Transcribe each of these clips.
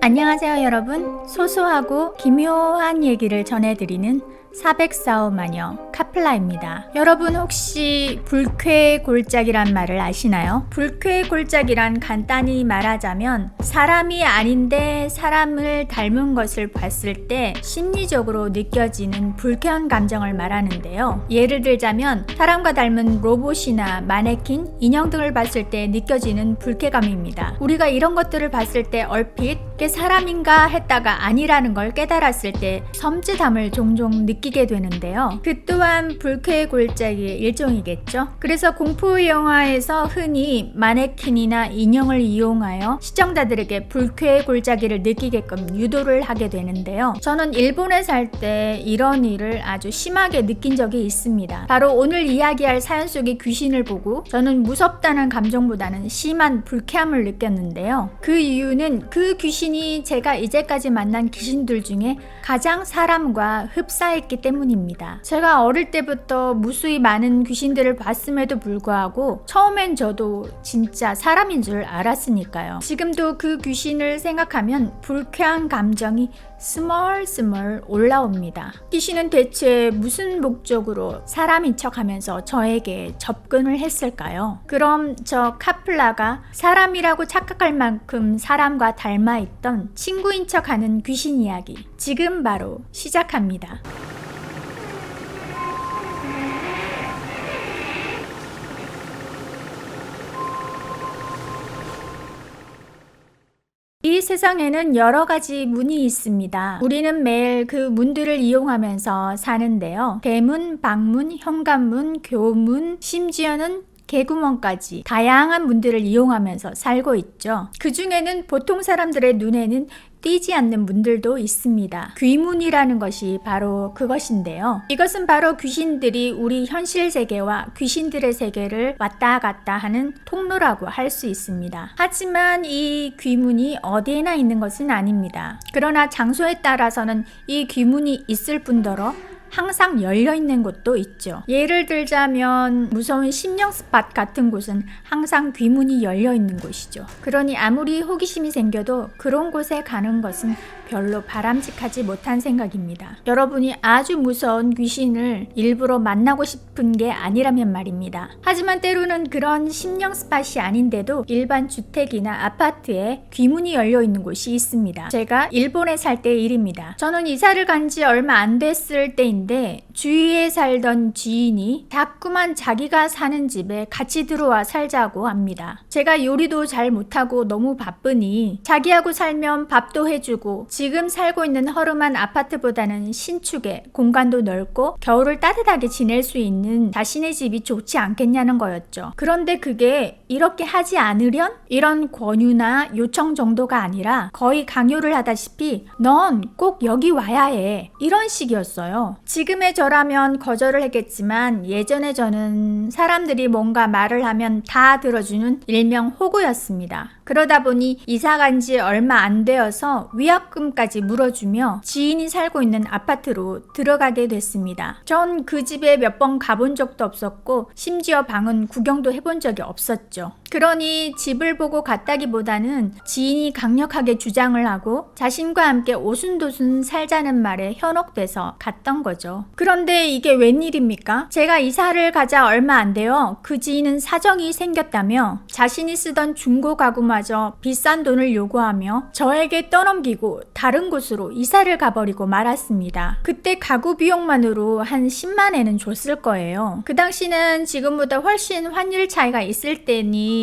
안녕하세요 여러분. 소소하고 기묘한 얘기를 전해드리는 404호 마녀 카플라입니다. 여러분 혹시 불쾌골짜기란 말을 아시나요? 불쾌골짜기란 간단히 말하자면 사람이 아닌데 사람을 닮은 것을 봤을 때 심리적으로 느껴지는 불쾌한 감정을 말하는데요. 예를 들자면 사람과 닮은 로봇이나 마네킹, 인형 등을 봤을 때 느껴지는 불쾌감입니다. 우리가 이런 것들을 봤을 때 얼핏 이게 사람인가 했다가 아니라는 걸 깨달았을 때 섬찟함을 종종 느끼게 되는데요. 그 또한 불쾌골짜기의 일종이겠죠. 그래서 공포 영화에서 흔히 마네킹이나 인형을 이용하여 시청자들에게 불쾌골짜기를 느끼게끔 유도를 하게 되는데요. 저는 일본에 살 때 이런 일을 아주 심하게 느낀 적이 있습니다. 바로 오늘 이야기할 사연 속의 귀신을 보고 저는 무섭다는 감정보다는 심한 불쾌함을 느꼈는데요. 그 이유는 그 귀신이 제가 이제까지 만난 귀신들 중에 가장 사람과 흡사했기 때문입니다. 제가 어릴 때부터 무수히 많은 귀신들을 봤음에도 불구하고 처음엔 저도 진짜 사람인 줄 알았으니까요. 지금도 그 귀신을 생각하면 불쾌한 감정이 스멀스멀 올라옵니다. 귀신은 대체 무슨 목적으로 사람인 척하면서 저에게 접근을 했을까요? 그럼 저 카플라가 사람이라고 착각할 만큼 사람과 닮아있던 친구인 척하는 귀신 이야기 지금 바로 시작합니다. 이 세상에는 여러 가지 문이 있습니다. 우리는 매일 그 문들을 이용하면서 사는데요. 대문, 방문, 현관문, 교문, 심지어는 개구멍까지 다양한 문들을 이용하면서 살고 있죠. 그 중에는 보통 사람들의 눈에는 띄지 않는 문들도 있습니다. 귀문이라는 것이 바로 그것인데요. 이것은 바로 귀신들이 우리 현실 세계와 귀신들의 세계를 왔다 갔다 하는 통로라고 할 수 있습니다. 하지만 이 귀문이 어디에나 있는 것은 아닙니다. 그러나 장소에 따라서는 이 귀문이 있을 뿐더러 항상 열려있는 곳도 있죠. 예를 들자면 무서운 심령 스팟 같은 곳은 항상 귀문이 열려있는 곳이죠. 그러니 아무리 호기심이 생겨도 그런 곳에 가는 것은 별로 바람직하지 못한 생각입니다. 여러분이 아주 무서운 귀신을 일부러 만나고 싶은 게 아니라면 말입니다. 하지만 때로는 그런 심령 스팟이 아닌데도 일반 주택이나 아파트에 귀문이 열려있는 곳이 있습니다. 제가 일본에 살 때의 일입니다. 저는 이사를 간 지 얼마 안 됐을 때인데 주위에 살던 지인이 자꾸만 자기가 사는 집에 같이 들어와 살자고 합니다. 제가 요리도 잘 못하고 너무 바쁘니 자기하고 살면 밥도 해주고 지금 살고 있는 허름한 아파트보다는 신축에 공간도 넓고 겨울을 따뜻하게 지낼 수 있는 자신의 집이 좋지 않겠냐는 거였죠. 그런데 그게 이렇게 하지 않으련? 이런 권유나 요청 정도가 아니라 거의 강요를 하다시피 넌 꼭 여기 와야 해. 이런 식이었어요. 지금의 저라면 거절을 했겠지만 예전에 저는 사람들이 뭔가 말을 하면 다 들어주는 일명 호구였습니다. 그러다 보니 이사 간 지 얼마 안 되어서 위약금까지 물어주며 지인이 살고 있는 아파트로 들어가게 됐습니다. 전 그 집에 몇 번 가본 적도 없었고 심지어 방은 구경도 해본 적이 없었죠. 그러니 집을 보고 갔다기보다는 지인이 강력하게 주장을 하고 자신과 함께 오순도순 살자는 말에 현혹돼서 갔던 거죠. 그런데 이게 웬일입니까? 제가 이사를 가자 얼마 안 돼요. 그 지인은 사정이 생겼다며 자신이 쓰던 중고 가구마저 비싼 돈을 요구하며 저에게 떠넘기고 다른 곳으로 이사를 가버리고 말았습니다. 그때 가구 비용만으로 한 10만 엔은 줬을 거예요. 그 당시는 지금보다 훨씬 환율 차이가 있을 때니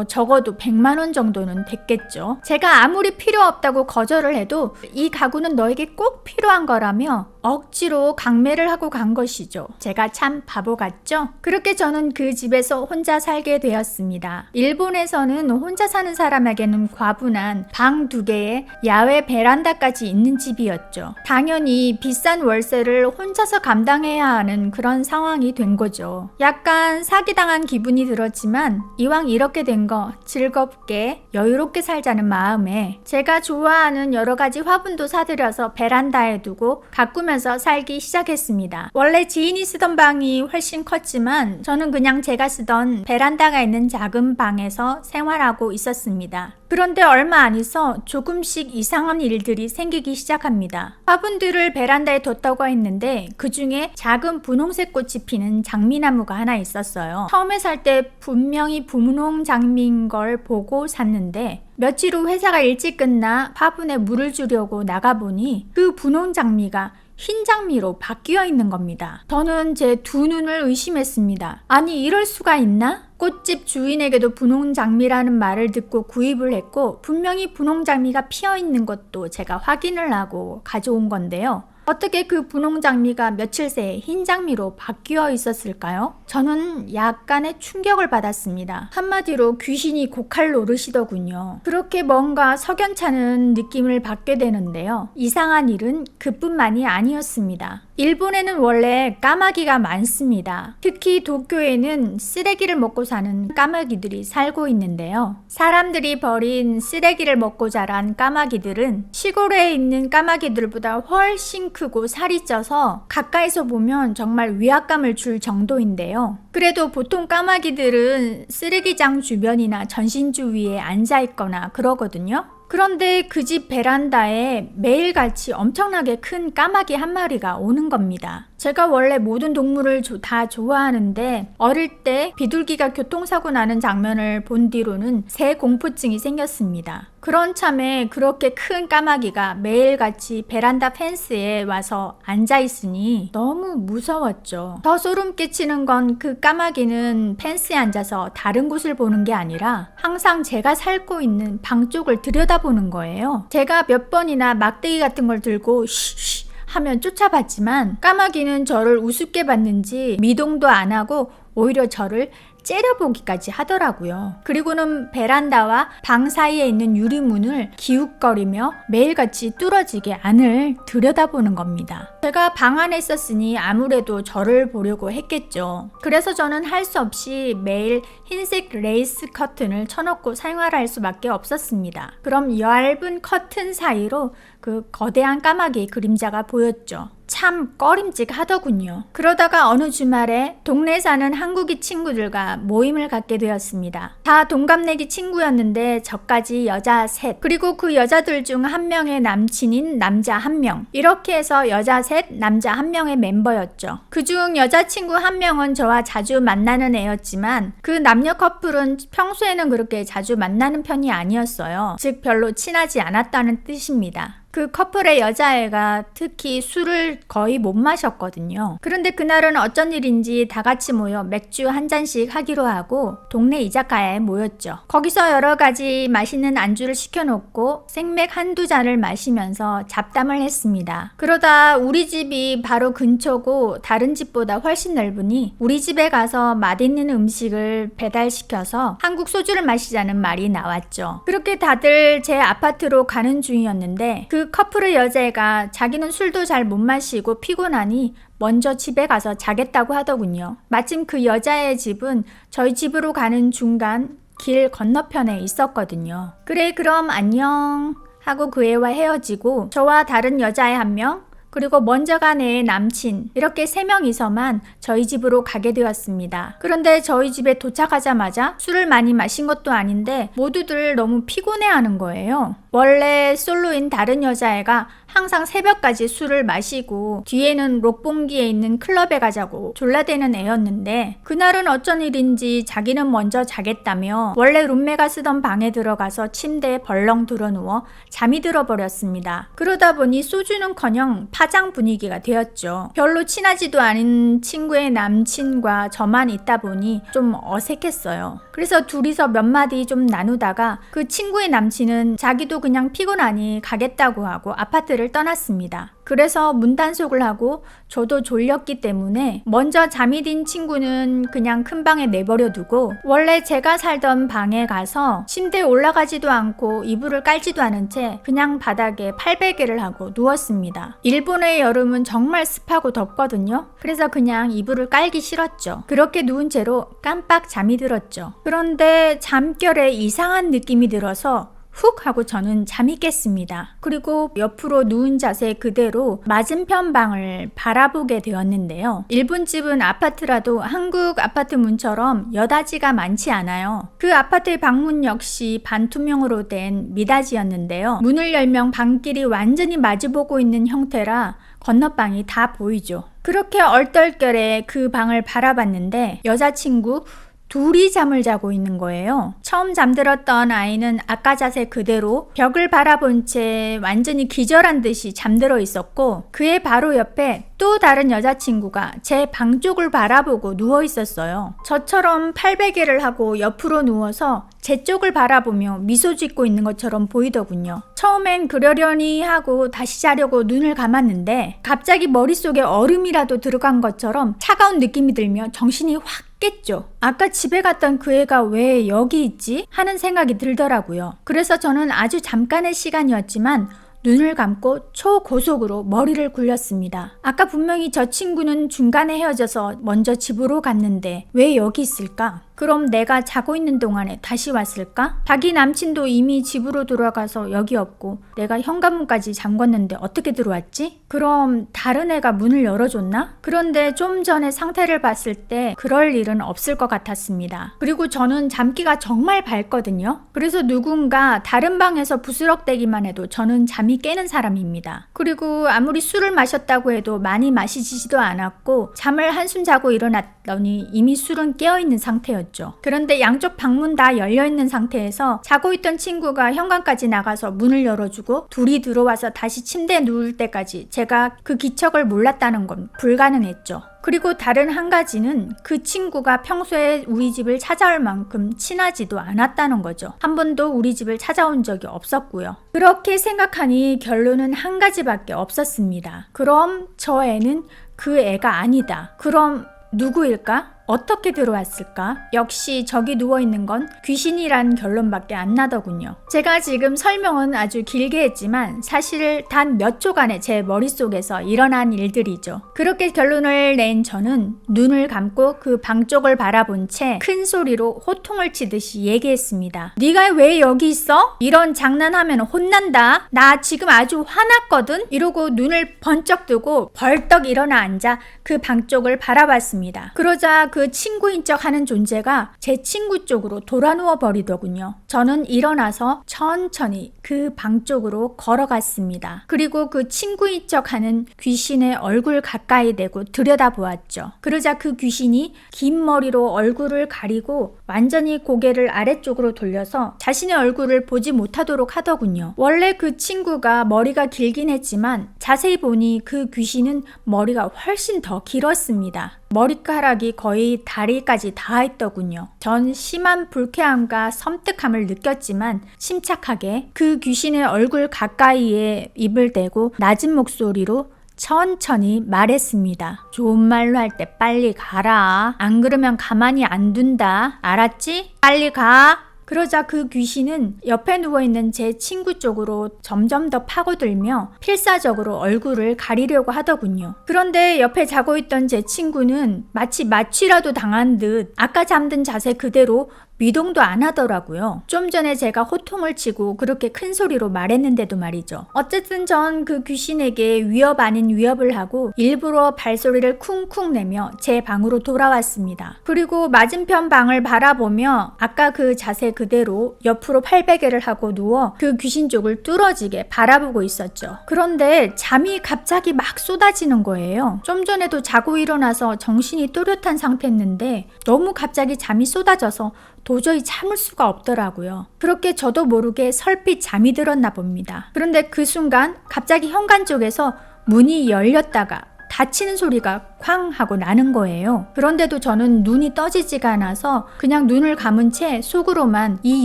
적어도 100만 원 정도는 됐겠죠. 제가 아무리 필요 없다고 거절을 해도 이 가구는 너에게 꼭 필요한 거라며 억지로 강매를 하고 간 것이죠. 제가 참 바보 같죠? 그렇게 저는 그 집에서 혼자 살게 되었습니다. 일본에서는 혼자 사는 사람에게는 과분한 방 2개에 야외 베란다까지 있는 집이었죠. 당연히 비싼 월세를 혼자서 감당해야 하는 그런 상황이 된 거죠. 약간 사기당한 기분이 들었지만 이왕 이렇게 된 거 즐겁게 여유롭게 살자는 마음에 제가 좋아하는 여러 가지 화분도 사들여서 베란다에 두고 가꾸면서 살기 시작했습니다. 있었습니다. 원래 지인이 쓰던 방이 훨씬 컸지만 저는 그냥 제가 쓰던 베란다가 있는 작은 방에서 생활하고 있었습니다. 그런데 얼마 안 있어 조금씩 이상한 일들이 생기기 시작합니다. 화분들을 베란다에 뒀다고 했는데 그 중에 작은 분홍색 꽃이 피는 장미나무가 하나 있었어요. 처음에 살 때 분명히 분홍 장미인 걸 보고 샀는데 며칠 후 회사가 일찍 끝나 화분에 물을 주려고 나가보니 그 분홍 장미가 흰 장미로 바뀌어 있는 겁니다. 저는 제 두 눈을 의심했습니다. 아니, 이럴 수가 있나? 꽃집 주인에게도 분홍 장미라는 말을 듣고 구입을 했고 분명히 분홍 장미가 피어 있는 것도 제가 확인을 하고 가져온 건데요. 어떻게 그 분홍 장미가 며칠 새에 흰 장미로 바뀌어 있었을까요? 저는 약간의 충격을 받았습니다. 한마디로 귀신이 고칼 노릇이더군요. 그렇게 뭔가 석연찮은 느낌을 받게 되는데요. 이상한 일은 그뿐만이 아니었습니다. 일본에는 원래 까마귀가 많습니다. 특히 도쿄에는 쓰레기를 먹고 사는 까마귀들이 살고 있는데요. 사람들이 버린 쓰레기를 먹고 자란 까마귀들은 시골에 있는 까마귀들보다 훨씬 크고 살이 쪄서 가까이서 보면 정말 위압감을 줄 정도인데요. 그래도 보통 까마귀들은 쓰레기장 주변이나 전신주 위에 앉아 있거나 그러거든요. 그런데 그 집 베란다에 매일같이 엄청나게 큰 까마귀 한 마리가 오는 겁니다. 제가 원래 모든 동물을 다 좋아하는데 어릴 때 비둘기가 교통사고 나는 장면을 본 뒤로는 새 공포증이 생겼습니다. 그런 참에 그렇게 큰 까마귀가 매일같이 베란다 펜스에 와서 앉아있으니 너무 무서웠죠. 더 소름 끼치는 건 그 까마귀는 펜스에 앉아서 다른 곳을 보는 게 아니라 항상 제가 살고 있는 방 쪽을 들여다보는 거예요. 제가 몇 번이나 막대기 같은 걸 들고 쉬쉬 하면 쫓아봤지만 까마귀는 저를 우습게 봤는지 미동도 안 하고 오히려 저를 째려보기까지 하더라고요. 그리고는 베란다와 방 사이에 있는 유리문을 기웃거리며 매일같이 뚫어지게 안을 들여다보는 겁니다. 제가 방 안에 있었으니 아무래도 저를 보려고 했겠죠. 그래서 저는 할 수 없이 매일 흰색 레이스 커튼을 쳐놓고 생활할 수밖에 없었습니다. 그럼 얇은 커튼 사이로 그 거대한 까마귀의 그림자가 보였죠. 참 꺼림직하더군요. 그러다가 어느 주말에 동네에 사는 한국인 친구들과 모임을 갖게 되었습니다. 다 동갑내기 친구였는데 저까지 여자 셋, 그리고 그 여자들 중 한 명의 남친인 남자 한 명, 이렇게 해서 여자 셋, 남자 한 명의 멤버였죠. 그중 여자친구 한 명은 저와 자주 만나는 애였지만 그 남녀 커플은 평소에는 그렇게 자주 만나는 편이 아니었어요. 즉 별로 친하지 않았다는 뜻입니다. 그 커플의 여자애가 특히 술을 거의 못 마셨거든요. 그런데 그날은 어쩐 일인지 다 같이 모여 맥주 한 잔씩 하기로 하고 동네 이자카야에 모였죠. 거기서 여러 가지 맛있는 안주를 시켜놓고 생맥 한두 잔을 마시면서 잡담을 했습니다. 그러다 우리 집이 바로 근처고 다른 집보다 훨씬 넓으니 우리 집에 가서 맛있는 음식을 배달시켜서 한국 소주를 마시자는 말이 나왔죠. 그렇게 다들 제 아파트로 가는 중이었는데 그 커플의 여자애가 자기는 술도 잘 못 마시고 피곤하니 먼저 집에 가서 자겠다고 하더군요. 마침 그 여자의 집은 저희 집으로 가는 중간 길 건너편에 있었거든요. 그래, 그럼 안녕 하고 그 애와 헤어지고 저와 다른 여자애 한 명, 그리고 먼저 간 애의 남친, 이렇게 3명이서만 저희 집으로 가게 되었습니다. 그런데 저희 집에 도착하자마자 술을 많이 마신 것도 아닌데 모두들 너무 피곤해하는 거예요. 원래 솔로인 다른 여자애가 항상 새벽까지 술을 마시고 뒤에는 록봉기에 있는 클럽에 가자고 졸라대는 애였는데 그날은 어쩐 일인지 자기는 먼저 자겠다며 원래 룸메가 쓰던 방에 들어가서 침대에 벌렁 들어누워 잠이 들어버렸습니다. 그러다 보니 소주는커녕 파장 분위기가 되었죠. 별로 친하지도 않은 친구의 남친과 저만 있다 보니 좀 어색했어요. 그래서 둘이서 몇 마디 좀 나누다가 그 친구의 남친은 자기도 그냥 피곤하니 가겠다고 하고 아파트를 떠났습니다. 그래서 문단속을 하고 저도 졸렸기 때문에 먼저 잠이 든 친구는 그냥 큰 방에 내버려 두고 원래 제가 살던 방에 가서 침대에 올라가지도 않고 이불을 깔지도 않은 채 그냥 바닥에 팔베개를 하고 누웠습니다. 일본의 여름은 정말 습하고 덥거든요. 그래서 그냥 이불을 깔기 싫었죠. 그렇게 누운 채로 깜빡 잠이 들었죠. 그런데 잠결에 이상한 느낌이 들어서 훅 하고 저는 잠이 깼습니다. 그리고 옆으로 누운 자세 그대로 맞은편 방을 바라보게 되었는데요. 일본 집은 아파트라도 한국 아파트 문처럼 여닫이가 많지 않아요. 그 아파트의 방문 역시 반투명으로 된 미닫이였는데요. 문을 열면 방길이 완전히 마주보고 있는 형태라 건너방이 다 보이죠. 그렇게 얼떨결에 그 방을 바라봤는데 여자친구 둘이 잠을 자고 있는 거예요. 처음 잠들었던 아이는 아까 자세 그대로 벽을 바라본 채 완전히 기절한 듯이 잠들어 있었고, 그의 바로 옆에 또 다른 여자친구가 제 방 쪽을 바라보고 누워 있었어요. 저처럼 팔베개를 하고 옆으로 누워서 제 쪽을 바라보며 미소 짓고 있는 것처럼 보이더군요. 처음엔 그러려니 하고 다시 자려고 눈을 감았는데 갑자기 머릿속에 얼음이라도 들어간 것처럼 차가운 느낌이 들며 정신이 확 깼죠. 아까 집에 갔던 그 애가 왜 여기 있지? 하는 생각이 들더라고요. 그래서 저는 아주 잠깐의 시간이었지만 눈을 감고 초고속으로 머리를 굴렸습니다. 아까 분명히 저 친구는 중간에 헤어져서 먼저 집으로 갔는데 왜 여기 있을까? 그럼 내가 자고 있는 동안에 다시 왔을까? 자기 남친도 이미 집으로 돌아가서 여기 없고 내가 현관문까지 잠궜는데 어떻게 들어왔지? 그럼 다른 애가 문을 열어줬나? 그런데 좀 전에 상태를 봤을 때 그럴 일은 없을 것 같았습니다. 그리고 저는 잠기가 정말 밝거든요. 그래서 누군가 다른 방에서 부스럭대기만 해도 저는 잠이 깨는 사람입니다. 그리고 아무리 술을 마셨다고 해도 많이 마시지도 않았고 잠을 한숨 자고 일어났더니 이미 술은 깨어있는 상태였죠. 그런데 양쪽 방문 다 열려있는 상태에서 자고 있던 친구가 현관까지 나가서 문을 열어주고 둘이 들어와서 다시 침대에 누울 때까지 제가 그 기척을 몰랐다는 건 불가능했죠. 그리고 다른 한 가지는 그 친구가 평소에 우리 집을 찾아올 만큼 친하지도 않았다는 거죠. 한 번도 우리 집을 찾아온 적이 없었고요. 그렇게 생각하니 결론은 한 가지밖에 없었습니다. 그럼 저 애는 그 애가 아니다. 그럼 누구일까? 어떻게 들어왔을까? 역시 저기 누워있는 건 귀신이란 결론밖에 안 나더군요. 제가 지금 설명은 아주 길게 했지만 사실 단 몇 초간에 제 머릿속에서 일어난 일들이죠. 그렇게 결론을 낸 저는 눈을 감고 그 방 쪽을 바라본 채 큰 소리로 호통을 치듯이 얘기했습니다. 네가 왜 여기 있어? 이런 장난하면 혼난다. 나 지금 아주 화났거든? 이러고 눈을 번쩍 뜨고 벌떡 일어나 앉아 그 방 쪽을 바라봤습니다. 그러자 그 친구인 척 하는 존재가 제 친구 쪽으로 돌아 누워 버리더군요. 저는 일어나서 천천히 그 방 쪽으로 걸어갔습니다. 그리고 그 친구인 척 하는 귀신의 얼굴 가까이 대고 들여다보았죠. 그러자 그 귀신이 긴 머리로 얼굴을 가리고 완전히 고개를 아래쪽으로 돌려서 자신의 얼굴을 보지 못하도록 하더군요. 원래 그 친구가 머리가 길긴 했지만 자세히 보니 그 귀신은 머리가 훨씬 더 길었습니다. 머리카락이 거의 다리까지 닿아 있더군요. 전 심한 불쾌함과 섬뜩함을 느꼈지만 침착하게 그 귀신의 얼굴 가까이에 입을 대고 낮은 목소리로 천천히 말했습니다. 좋은 말로 할 때 빨리 가라. 안 그러면 가만히 안 둔다. 알았지? 빨리 가. 그러자 그 귀신은 옆에 누워있는 제 친구 쪽으로 점점 더 파고들며 필사적으로 얼굴을 가리려고 하더군요. 그런데 옆에 자고 있던 제 친구는 마치 마취라도 당한 듯 아까 잠든 자세 그대로 미동도 안 하더라고요. 좀 전에 제가 호통을 치고 그렇게 큰 소리로 말했는데도 말이죠. 어쨌든 전 그 귀신에게 위협 아닌 위협을 하고 일부러 발소리를 쿵쿵 내며 제 방으로 돌아왔습니다. 그리고 맞은편 방을 바라보며 아까 그 자세 그대로 옆으로 팔베개를 하고 누워 그 귀신 쪽을 뚫어지게 바라보고 있었죠. 그런데 잠이 갑자기 막 쏟아지는 거예요. 좀 전에도 자고 일어나서 정신이 또렷한 상태였는데 너무 갑자기 잠이 쏟아져서 도저히 참을 수가 없더라고요. 그렇게 저도 모르게 설핏 잠이 들었나 봅니다. 그런데 그 순간 갑자기 현관 쪽에서 문이 열렸다가 닫히는 소리가 쾅 하고 나는 거예요. 그런데도 저는 눈이 떠지지가 않아서 그냥 눈을 감은 채 속으로만 이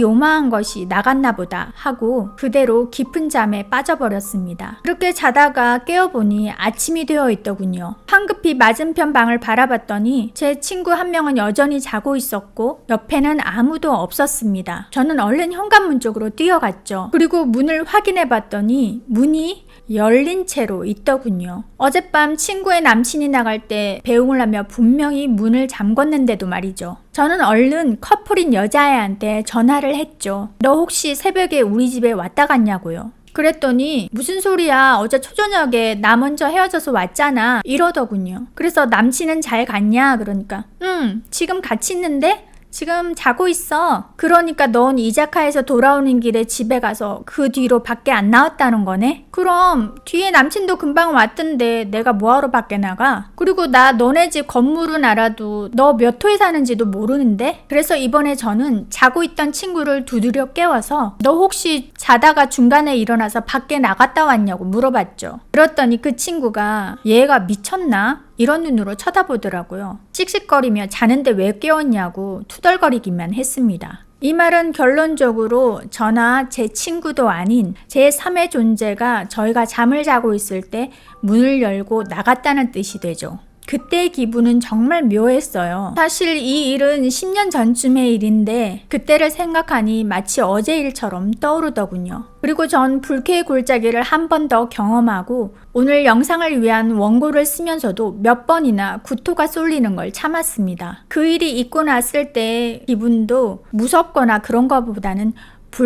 요망한 것이 나갔나 보다 하고 그대로 깊은 잠에 빠져버렸습니다. 그렇게 자다가 깨어보니 아침이 되어 있더군요. 황급히 맞은편 방을 바라봤더니 제 친구 한 명은 여전히 자고 있었고 옆에는 아무도 없었습니다. 저는 얼른 현관문 쪽으로 뛰어갔죠. 그리고 문을 확인해 봤더니 문이 열린 채로 있더군요. 어젯밤 친구의 남친이 나갈 나올 때 배웅을 하며 분명히 문을 잠궜는데도 말이죠. 저는 얼른 커플인 여자애한테 전화를 했죠. 너 혹시 새벽에 우리 집에 왔다 갔냐고요. 그랬더니 무슨 소리야, 어제 초저녁에 나 먼저 헤어져서 왔잖아 이러더군요. 그래서 남친은 잘 갔냐 그러니까 지금 같이 있는데 지금 자고 있어. 그러니까 넌 이자카에서 돌아오는 길에 집에 가서 그 뒤로 밖에 안 나왔다는 거네? 그럼 뒤에 남친도 금방 왔던데 내가 뭐하러 밖에 나가? 그리고 나 너네 집 건물은 알아도 너 몇 호에 사는지도 모르는데? 그래서 이번에 저는 자고 있던 친구를 두드려 깨워서 너 혹시 자다가 중간에 일어나서 밖에 나갔다 왔냐고 물어봤죠. 그랬더니 그 친구가 얘가 미쳤나? 이런 눈으로 쳐다보더라고요. 씩씩거리며 자는데 왜 깨웠냐고 투덜거리기만 했습니다. 이 말은 결론적으로 저나 제 친구도 아닌 제3의 존재가 저희가 잠을 자고 있을 때 문을 열고 나갔다는 뜻이 되죠. 그때의 기분은 정말 묘했어요. 사실 이 일은 10년 전쯤의 일인데 그때를 생각하니 마치 어제 일처럼 떠오르더군요. 그리고 전 불쾌의 골짜기를 한 번 더 경험하고 오늘 영상을 위한 원고를 쓰면서도 몇 번이나 구토가 쏠리는 걸 참았습니다. 그 일이 있고 났을 때의 기분도 무섭거나 그런 것보다는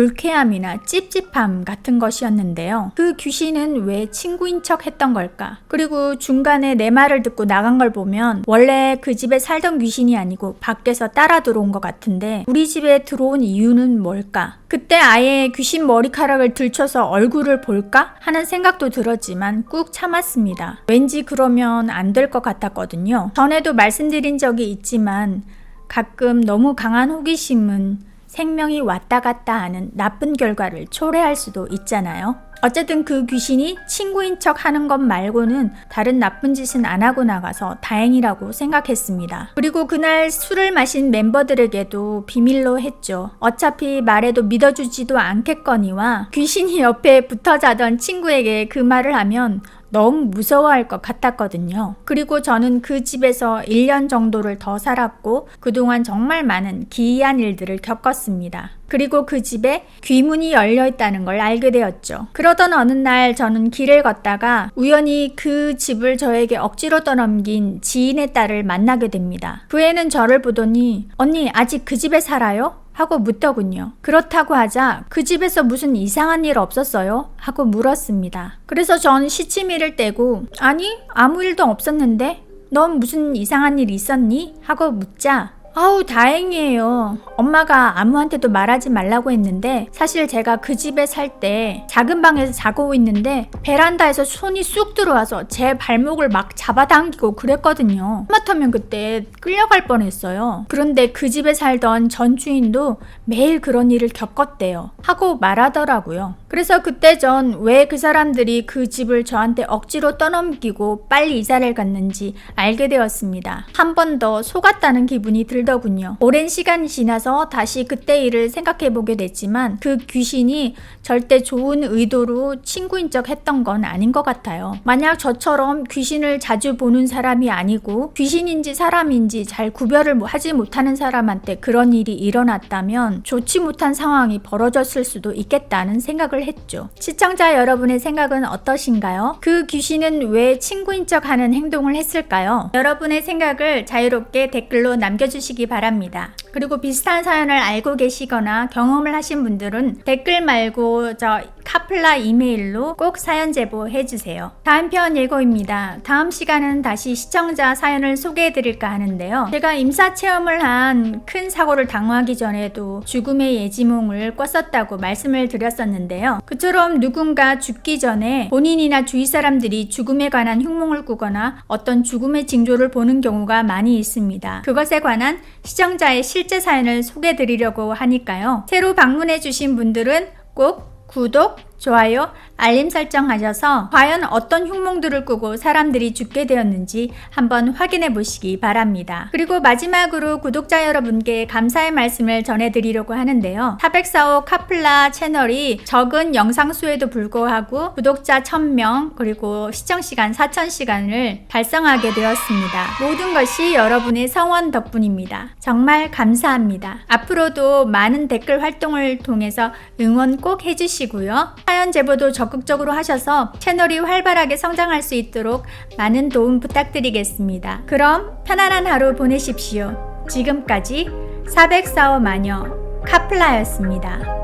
불쾌함이나 찝찝함 같은 것이었는데요. 그 귀신은 왜 친구인 척 했던 걸까? 그리고 중간에 내 말을 듣고 나간 걸 보면 원래 그 집에 살던 귀신이 아니고 밖에서 따라 들어온 것 같은데 우리 집에 들어온 이유는 뭘까? 그때 아예 귀신 머리카락을 들춰서 얼굴을 볼까? 하는 생각도 들었지만 꾹 참았습니다. 왠지 그러면 안 될 것 같았거든요. 전에도 말씀드린 적이 있지만 가끔 너무 강한 호기심은 생명이 왔다 갔다 하는 나쁜 결과를 초래할 수도 있잖아요. 어쨌든 그 귀신이 친구인 척 하는 것 말고는 다른 나쁜 짓은 안 하고 나가서 다행이라고 생각했습니다. 그리고 그날 술을 마신 멤버들에게도 비밀로 했죠. 어차피 말해도 믿어주지도 않겠거니와 귀신이 옆에 붙어 자던 친구에게 그 말을 하면 너무 무서워할 것 같았거든요. 그리고 저는 그 집에서 1년 정도를 더 살았고 그동안 정말 많은 기이한 일들을 겪었습니다. 그리고 그 집에 귀문이 열려 있다는 걸 알게 되었죠. 그러던 어느 날 저는 길을 걷다가 우연히 그 집을 저에게 억지로 떠넘긴 지인의 딸을 만나게 됩니다. 그 애는 저를 보더니 언니 아직 그 집에 살아요? 하고 묻더군요. 그렇다고 하자 그 집에서 무슨 이상한 일 없었어요? 하고 물었습니다. 그래서 전 시치미를 떼고 아니 아무 일도 없었는데 넌 무슨 이상한 일 있었니? 하고 묻자 아우 다행이에요. 엄마가 아무한테도 말하지 말라고 했는데 사실 제가 그 집에 살 때 작은 방에서 자고 있는데 베란다에서 손이 쑥 들어와서 제 발목을 막 잡아당기고 그랬거든요. 하마터면 그때 끌려갈 뻔했어요. 그런데 그 집에 살던 전 주인도 매일 그런 일을 겪었대요. 하고 말하더라고요. 그래서 그때 전 왜 그 사람들이 그 집을 저한테 억지로 떠넘기고 빨리 이사를 갔는지 알게 되었습니다. 한 번 더 속았다는 기분이 들더군요. 오랜 시간이 지나서 다시 그때 일을 생각해보게 됐지만 그 귀신이 절대 좋은 의도로 친구인 척 했던 건 아닌 것 같아요. 만약 저처럼 귀신을 자주 보는 사람이 아니고 귀신인지 사람인지 잘 구별을 하지 못하는 사람한테 그런 일이 일어났다면 좋지 못한 상황이 벌어졌을 수도 있겠다는 생각을 했죠. 시청자 여러분의 생각은 어떠신가요? 그 귀신은 왜 친구인 척 하는 행동을 했을까요? 여러분의 생각을 자유롭게 댓글로 남겨주시기 바랍니다. 그리고 비슷한 사연을 알고 계시거나 경험을 하신 분들은 댓글 말고 저 카플라 이메일로 꼭 사연 제보해주세요. 다음 편 예고입니다. 다음 시간은 다시 시청자 사연을 소개해드릴까 하는데요. 제가 임사 체험을 한 큰 사고를 당하기 전에도 죽음의 예지몽을 꿨었다고 말씀을 드렸었는데요. 그처럼 누군가 죽기 전에 본인이나 주위 사람들이 죽음에 관한 흉몽을 꾸거나 어떤 죽음의 징조를 보는 경우가 많이 있습니다. 그것에 관한 시청자의 실제 사연을 소개해드리려고 하니까요. 새로 방문해주신 분들은 꼭 구독, 좋아요, 알림 설정하셔서 과연 어떤 흉몽들을 꾸고 사람들이 죽게 되었는지 한번 확인해 보시기 바랍니다. 그리고 마지막으로 구독자 여러분께 감사의 말씀을 전해드리려고 하는데요. 445 카플라 채널이 적은 영상 수에도 불구하고 구독자 1000명 그리고 시청시간 4000시간을 달성하게 되었습니다. 모든 것이 여러분의 성원 덕분입니다. 정말 감사합니다. 앞으로도 많은 댓글 활동을 통해서 응원 꼭 해주시고요. 사연 제보도 적극적으로 하셔서 채널이 활발하게 성장할 수 있도록 많은 도움 부탁드리겠습니다. 그럼 편안한 하루 보내십시오. 지금까지 404호 마녀 카플라였습니다.